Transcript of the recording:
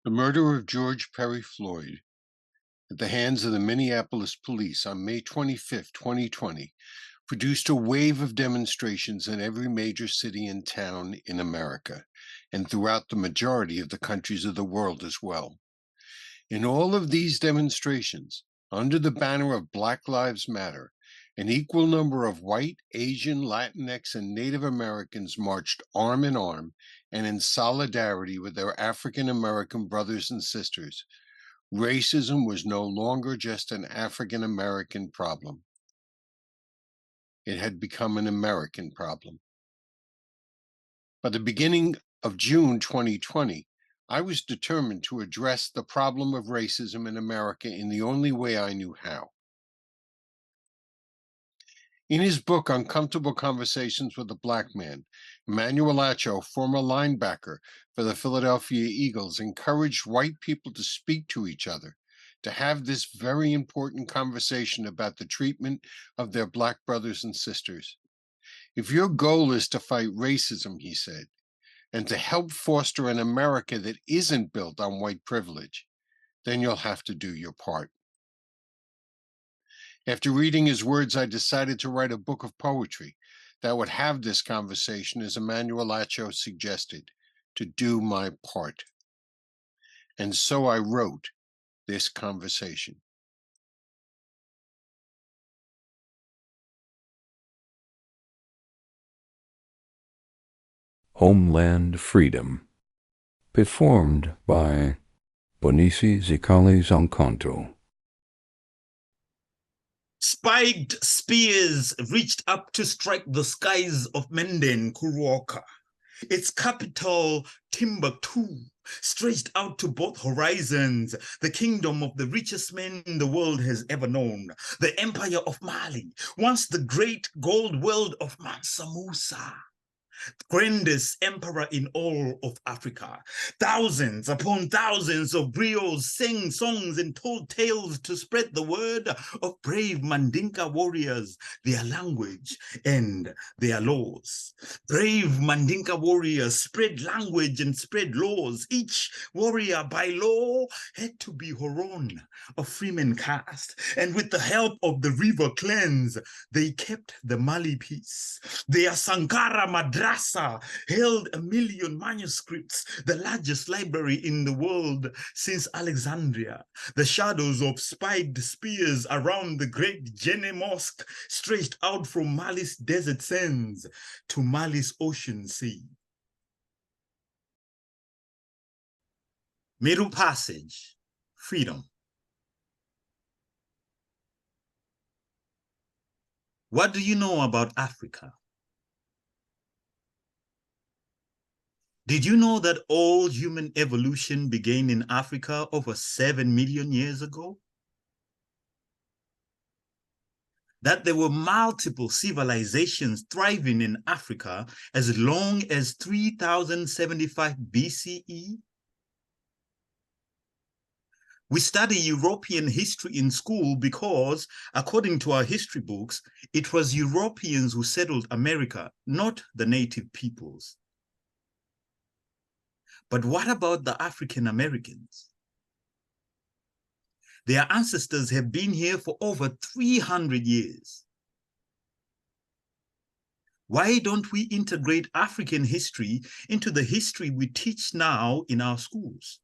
The murder of George Perry Floyd at the hands of the Minneapolis police on May 25, 2020, produced a wave of demonstrations in every major city and town in America, and throughout the majority of the countries of the world as well. In all of these demonstrations, under the banner of Black Lives Matter, an equal number of white, Asian, Latinx, and Native Americans marched arm in arm and in solidarity with their African American brothers and sisters. Racism was no longer just an African American problem. It had become an American problem. By the beginning of June 2020, I was determined to address the problem of racism in America in the only way I knew how. In his book, Uncomfortable Conversations with a Black Man, Emmanuel Acho, former linebacker for the Philadelphia Eagles, encouraged white people to speak to each other, to have this very important conversation about the treatment of their Black brothers and sisters. If your goal is to fight racism, he said, and to help foster an America that isn't built on white privilege, then you'll have to do your part. After reading his words, I decided to write a book of poetry that would have this conversation, as Emmanuel Acho suggested, to do my part. And so I wrote this conversation. Homeland Freedom, performed by Mbonisi, Zikhali, Zomkhonto. Spiked spears reached up to strike the skies of Menden Kuruoka. Its capital, Timbuktu, stretched out to both horizons, the kingdom of the richest man the world has ever known, the empire of Mali, once the great gold world of Mansa Musa, grandest emperor in all of Africa. Thousands upon thousands of griots sang songs and told tales to spread the word of brave Mandinka warriors, their language and their laws. Brave Mandinka warriors spread language and spread laws. Each warrior by law had to be Horon, of freeman caste, and with the help of the river clans, they kept the Mali peace. Their Sankara Madrasa held 1 million manuscripts, the largest library in the world since Alexandria. The shadows of spiked spears around the great Djenné Mosque stretched out from Mali's desert sands to Mali's ocean sea. Middle passage, freedom. What do you know about Africa? Did you know that all human evolution began in Africa over 7 million years ago? That there were multiple civilizations thriving in Africa as long as 3075 BCE? We study European history in school because, according to our history books, it was Europeans who settled America, not the native peoples. But what about the African Americans? Their ancestors have been here for over 300 years. Why don't we integrate African history into the history we teach now in our schools?